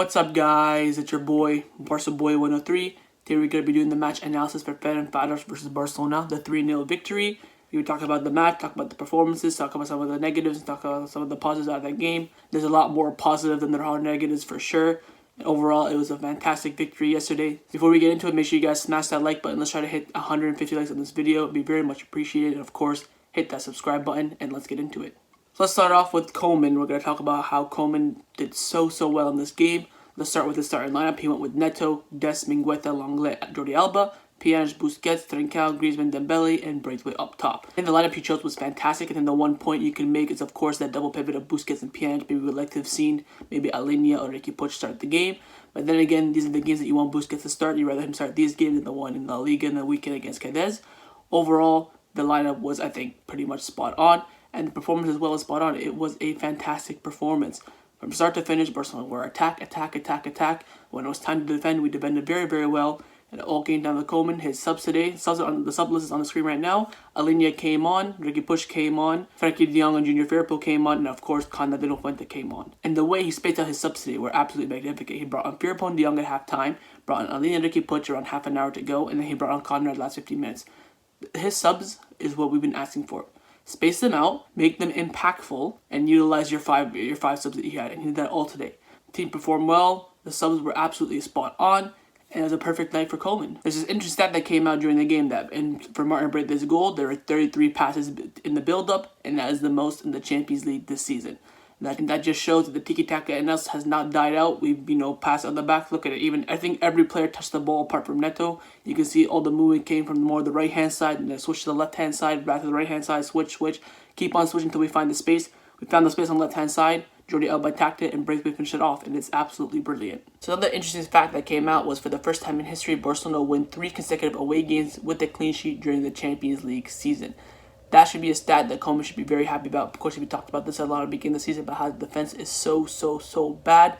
What's up, guys? It's your boy, Barca Boy 103. Today we're going to be doing the match analysis for Ferencvaros versus Barcelona, the 3-0 victory. We were talking about the match, talk about the performances, talk about some of the negatives, talk about some of the positives out of that game. There's a lot more positive than there are negatives for sure. And overall, it was a fantastic victory yesterday. Before we get into it, make sure you guys smash that like button. Let's try to hit 150 likes on this video. It'd be very much appreciated. And of course, hit that subscribe button and let's get into it. So let's start off with Koeman. We're going to talk about how Koeman did so well in this game. Let's start with the starting lineup. He went with Neto, Dest, Mingueza, Lenglet, Jordi Alba, Pedri, Busquets, Trincao, Griezmann, Dembele, and Braithwaite up top. And the lineup he chose was fantastic. And then the one point you can make is, of course, that double pivot of Busquets and Pedri. Maybe we would like to have seen maybe Alena or Riqui Puig start the game. But then again, these are the games that you want Busquets to start. You'd rather him start these games than the one in La Liga in the weekend against Cadiz. Overall, the lineup was, I think, pretty much spot on. And the performance as well as spot on. It was a fantastic performance. From start to finish, Barcelona were attack. When it was time to defend, we defended very well. And it all came down to Koeman. His subs today, the sub list is on the screen right now. Alena came on, Riqui Puig came on, Frenkie de Jong and Junior Firpo came on, and of course, Conrad de la Fuente came on. And the way he spaced out his subs today were absolutely magnificent. He brought on Firpo and de Jong at halftime, brought on Alena and Riqui Puig around half an hour to go, and then he brought on Conrad last 15 minutes. His subs is what we've been asking for. Space them out, make them impactful, and utilize your five subs that you had. And he did that all today. The team performed well. The subs were absolutely spot on. And it was a perfect night for Koeman. There's this interesting stat that came out during the game that for Martin Braithwaite's goal, there were 33 passes in the build-up, and that is the most in the Champions League this season. And that just shows that the tiki-taka in us has not died out. We've, passed on the back. Look at it. I think every player touched the ball apart from Neto. You can see all the movement came from more the right-hand side, and then switch to the left-hand side, back to the right-hand side, switch. Keep on switching until we find the space. We found the space on the left-hand side. Jordi Alba attacked it, and Braithwaite finished it off, and it's absolutely brilliant. So another interesting fact that came out was for the first time in history, Barcelona win 3 consecutive away games with a clean sheet during the Champions League season. That should be a stat that Koeman should be very happy about. Of course, we talked about this a lot at the beginning of the season about how the defense is so bad.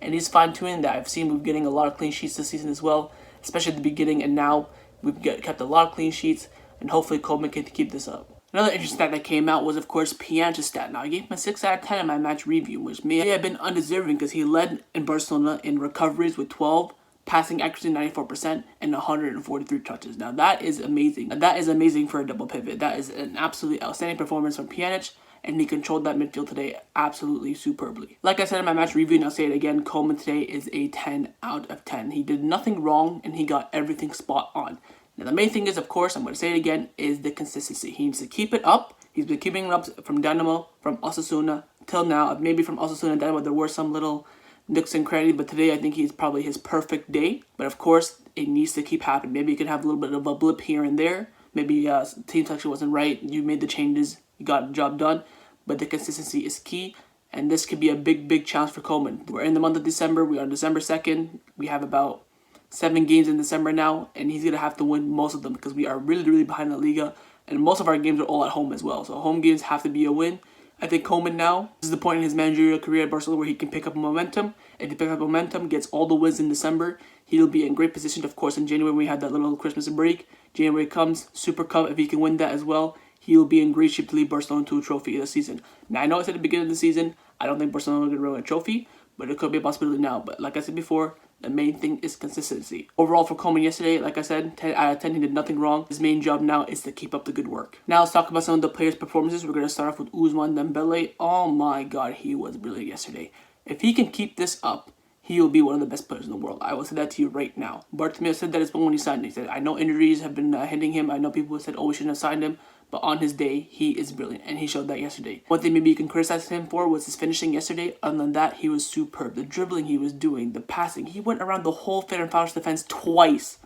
And he's fine-tuning that. I've seen we're getting a lot of clean sheets this season as well, especially at the beginning. And now we've kept a lot of clean sheets. And hopefully Koeman can keep this up. Another interesting stat that came out was, of course, Pedri's stat. Now, I gave him a 6 out of 10 in my match review, which may have been undeserving because he led in Barcelona in recoveries with 12, passing accuracy 94%, and 143 touches. Now, that is amazing. That is amazing for a double pivot. That is an absolutely outstanding performance from Pedri, and he controlled that midfield today absolutely superbly. Like I said in my match review, and I'll say it again, Koeman today is a 10 out of 10. He did nothing wrong, and he got everything spot on. Now, the main thing is, of course, I'm going to say it again, is the consistency. He needs to keep it up. He's been keeping it up from Dynamo, from Osasuna, till now. Maybe from Osasuna and Dynamo, there were some little nooks and crannies, but today I think he's probably his perfect day. But of course, it needs to keep happening. Maybe you can have a little bit of a blip here and there. Maybe team selection wasn't right. You made the changes. You got the job done. But the consistency is key. And this could be a big challenge for Koeman. We're in the month of December. We are on December 2nd. We have about 7 games in December now. And he's going to have to win most of them because we are really behind the Liga. And most of our games are all at home as well. So home games have to be a win. I think Koeman now, this is the point in his managerial career at Barcelona where he can pick up momentum. If he picks up momentum, gets all the wins in December, he'll be in great position. Of course, in January, we had that little Christmas break. January comes, Super Cup, if he can win that as well, he'll be in great shape to lead Barcelona to a trophy this season. Now, I know I said at the beginning of the season, I don't think Barcelona will get a trophy, but it could be a possibility now. But like I said before, the main thing is consistency. Overall for Koeman yesterday, like I said, 10 out of 10, he did nothing wrong. His main job now is to keep up the good work. Now let's talk about some of the players' performances. We're going to start off with Dembele. Oh my god, he was brilliant yesterday. If he can keep this up, he will be one of the best players in the world. I will say that to you right now. Bartomeu said that as well when he signed him. He said, I know injuries have been hitting him. I know people said, oh, we shouldn't have signed him. But on his day, he is brilliant, and he showed that yesterday. One thing maybe you can criticize him for was his finishing yesterday. Other than that, he was superb. The dribbling he was doing, the passing. He went around the whole Ferencvaros defense twice.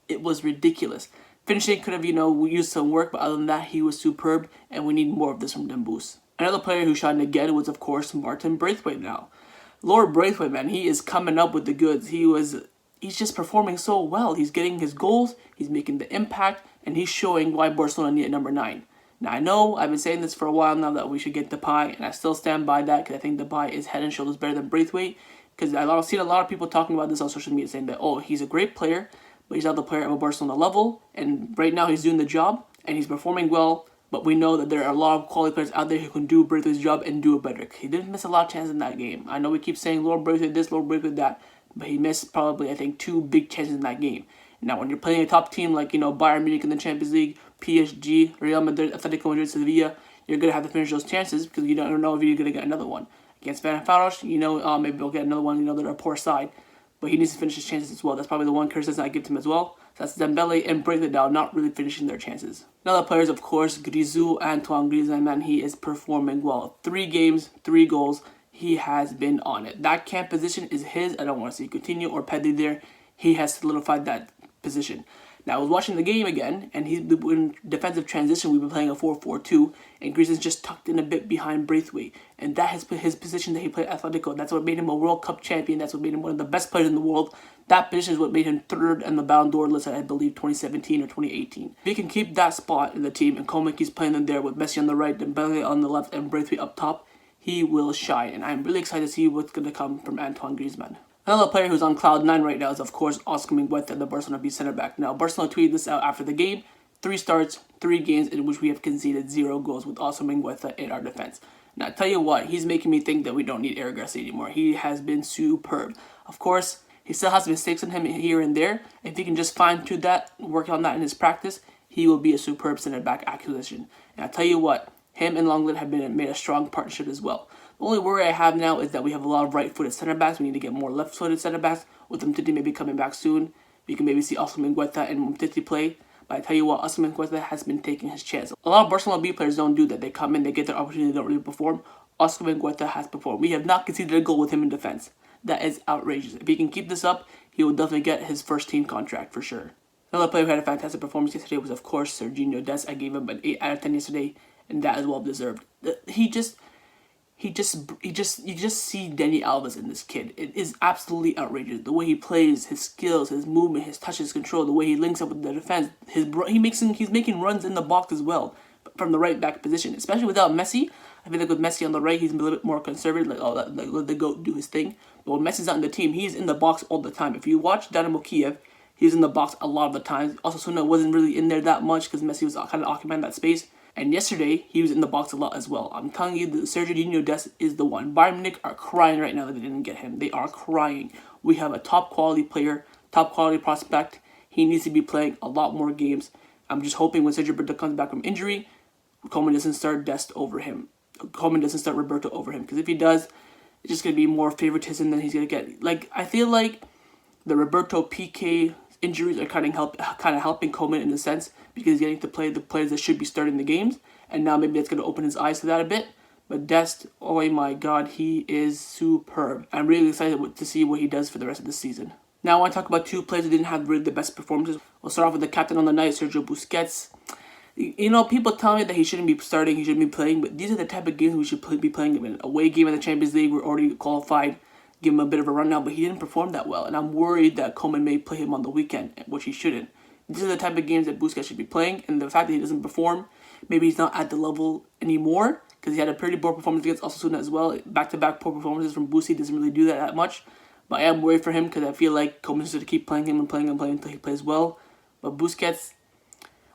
It was ridiculous. Finishing could have, used some work, but other than that, he was superb, and we need more of this from Dembele. Another player who shined again was, of course, Martin Braithwaite now. Lord Braithwaite, man, he is coming up with the goods. He's just performing so well. He's getting his goals, he's making the impact, and he's showing why Barcelona need number 9. Now, I know I've been saying this for a while now that we should get Depay, and I still stand by that because I think Depay is head and shoulders better than Braithwaite. Because I've seen a lot of people talking about this on social media saying that, oh, he's a great player, but he's not the player of a Barcelona level, and right now he's doing the job, and he's performing well. But we know that there are a lot of quality players out there who can do Braithwaite's job and do it better. He didn't miss a lot of chances in that game. I know we keep saying Lord Braithwaite this, Lord Braithwaite that, but he missed probably, I think, 2 big chances in that game. Now, when you're playing a top team like, Bayern Munich in the Champions League, PSG, Real Madrid, Atletico Madrid, Sevilla, you're going to have to finish those chances because you don't know if you're going to get another one. Against Ferencvaros, maybe we'll get another one, they're a poor side. But he needs to finish his chances as well. That's probably the one criticism I give to him as well. So that's Dembele and Braithwaite now not really finishing their chances. Another player is, of course, Antoine Griezmann. Man, he is performing well. 3 games, 3 goals. He has been on it. That camp position is his. I don't want to see Coutinho or Pedri there. He has solidified that position. Now, I was watching the game again, and in defensive transition, we've been playing a 4-4-2, and Griezmann's just tucked in a bit behind Braithwaite. And that has been his position that he played at Atletico. That's what made him a World Cup champion. That's what made him one of the best players in the world. That position is what made him 3rd on the Ballon d'Or list, I believe, 2017 or 2018. If he can keep that spot in the team, and Koeman keeps playing them there with Messi on the right, Dembele on the left, and Braithwaite up top, he will shine. And I'm really excited to see what's going to come from Antoine Griezmann. Another player who's on cloud 9 right now is, of course, Oscar Mingueza, the Barcelona B center back. Now, Barcelona tweeted this out after the game. 3 starts, 3 games in which we have conceded 0 goals with Oscar Mingueza in our defense. Now, I tell you what, he's making me think that we don't need Eric Garcia anymore. He has been superb. Of course, he still has mistakes on him here and there. If he can just fine-tune that, work on that in his practice, he will be a superb center back acquisition. And I tell you what, him and Lenglet have made a strong partnership as well. The only worry I have now is that we have a lot of right-footed center backs. We need to get more left-footed center backs. With Umtiti maybe coming back soon, we can maybe see Oscar Mingueza and Umtiti play. But I tell you what, Oscar Mingueza has been taking his chance. A lot of Barcelona B players don't do that. They come in, they get their opportunity, they don't really perform. Oscar Mingueza has performed. We have not conceded a goal with him in defense. That is outrageous. If he can keep this up, he will definitely get his first team contract for sure. Another player who had a fantastic performance yesterday was, of course, Sergino Dest. I gave him an 8 out of 10 yesterday, and that is well deserved. You just see Dani Alves in this kid. It is absolutely outrageous. The way he plays, his skills, his movement, his touch, his control, the way he links up with the defense. He's making runs in the box as well from the right back position, especially without Messi. I feel like with Messi on the right, he's a little bit more conservative, let the GOAT do his thing. But when Messi's not in the team, he's in the box all the time. If you watch Dynamo Kiev, he's in the box a lot of the time. Osasuna wasn't really in there that much because Messi was kind of occupying that space. And yesterday, he was in the box a lot as well. I'm telling you, the Sergio Dest is the one. Bayern Munich are crying right now that they didn't get him. They are crying. We have a top quality player, top quality prospect. He needs to be playing a lot more games. I'm just hoping when Sergio Roberto comes back from injury, Koeman doesn't start Dest over him. Koeman doesn't start Roberto over him. Because if he does, it's just going to be more favoritism than he's going to get. Like, I feel like the Roberto PK injuries are kind of helping Koeman in a sense because he's getting to play the players that should be starting the games, and now maybe that's going to open his eyes to that a bit. But Dest, oh my God, he is superb. I'm really excited to see what he does for the rest of the season. Now I want to talk about 2 players who didn't have really the best performances. We'll start off with the captain on the night, Sergio Busquets. People tell me that he shouldn't be starting, he shouldn't be playing, but these are the type of games we should be playing. In an away game in the Champions League, we're already qualified. Give him a bit of a run now, but he didn't perform that well, and I'm worried that Koeman may play him on the weekend, which he shouldn't. These are the type of games that Busquets should be playing, and the fact that he doesn't perform, maybe he's not at the level anymore, because he had a pretty poor performance against Osasuna as well. Back-to-back poor performances from Busquets doesn't really do that much, but I am worried for him because I feel like Koeman's going to keep playing him and playing until he plays well. But Busquets,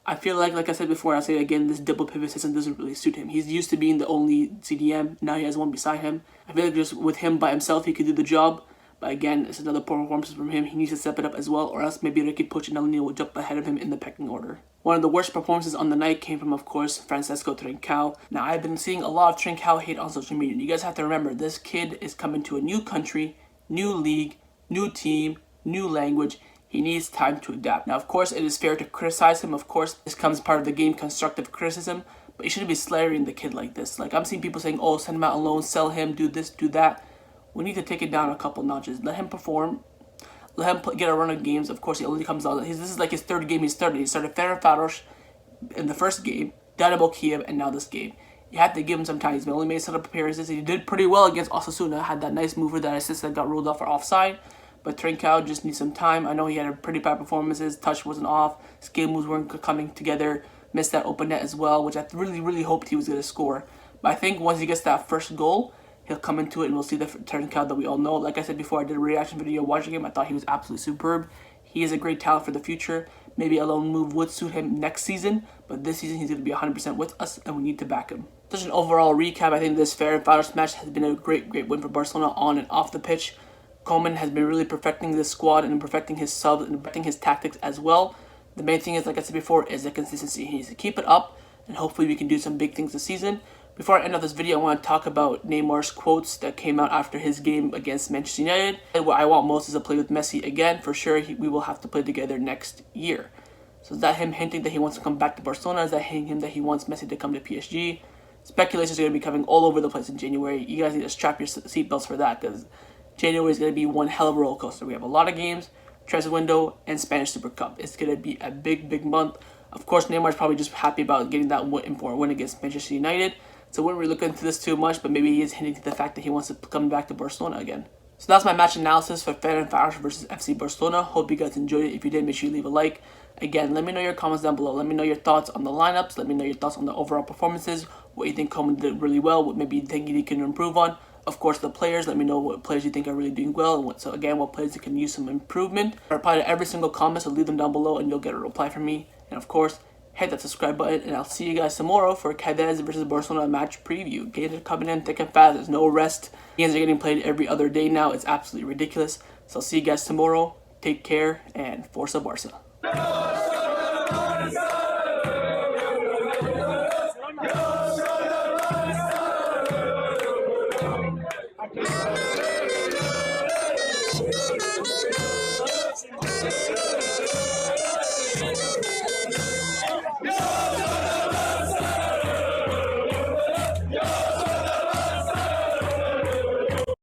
I feel like I said before, I'll say it again, this double pivot system doesn't really suit him. He's used to being the only CDM, now he has one beside him. I feel like just with him by himself, he could do the job. But again, it's another poor performance from him. He needs to step it up as well, or else maybe Riqui Puig and Alena will jump ahead of him in the pecking order. One of the worst performances on the night came from, of course, Francesco Trincao. Now, I've been seeing a lot of Trincao hate on social media. You guys have to remember, this kid is coming to a new country, new league, new team, new language. He needs time to adapt. Now, of course, it is fair to criticize him. Of course, this comes part of the game, constructive criticism. But you shouldn't be slandering the kid like this. Like, I'm seeing people saying, oh, send him out alone, sell him, do this, do that. We need to take it down a couple notches. Let him perform. Let him get a run of games. Of course, he only comes out. This is like his 3rd game he started. He started Ferencvaros in the first game, Dynamo Kiev, and now this game. You have to give him some time. He's only made set up appearances. He did pretty well against Osasuna. Had that nice mover, that assist that got ruled off for offside. But Trincao just needs some time. I know he had a pretty bad performances. Touch wasn't off. Skill moves weren't coming together. Missed that open net as well, which I really hoped he was going to score. But I think once he gets that first goal, he'll come into it and we'll see the Trincao that we all know. Like I said before, I did a reaction video watching him. I thought he was absolutely superb. He is a great talent for the future. Maybe a loan move would suit him next season, but this season he's going to be 100% with us, and we need to back him. Just an overall recap, I think this Ferencvaros match has been a great win for Barcelona on and off the pitch. Koeman has been really perfecting this squad and perfecting his subs and perfecting his tactics as well. The main thing is, like I said before, is the consistency. He needs to keep it up, and hopefully we can do some big things this season. Before I end off this video, I want to talk about Neymar's quotes that came out after his game against Manchester United. What I want most is to play with Messi again. For sure, we will have to play together next year. So is that him hinting that he wants to come back to Barcelona? Is that hinting him that he wants Messi to come to PSG? Speculations are going to be coming all over the place in January. You guys need to strap your seatbelts for that, because January is going to be one hell of a roller coaster. We have a lot of games, transfer window, and Spanish Super Cup. It's going to be a big month. Of course, Neymar's probably just happy about getting that important win against Manchester United. So we wouldn't really look into this too much, but maybe he is hinting to the fact that he wants to come back to Barcelona again. So that's my match analysis for Ferencvaros versus FC Barcelona. Hope you guys enjoyed it. If you did, make sure you leave a like. Again, let me know your comments down below. Let me know your thoughts on the lineups. Let me know your thoughts on the overall performances. What you think Koeman did really well. What maybe you think he can improve on. Of course, the players. Let me know what players you think are really doing well. And what players you can use some improvement. I reply to every single comment, so leave them down below and you'll get a reply from me. And of course, hit that subscribe button, and I'll see you guys tomorrow for Cadiz versus Barcelona match preview. Games are coming in thick and fast. There's no rest. Games are getting played every other day now. It's absolutely ridiculous. So I'll see you guys tomorrow. Take care, and Forza Barca.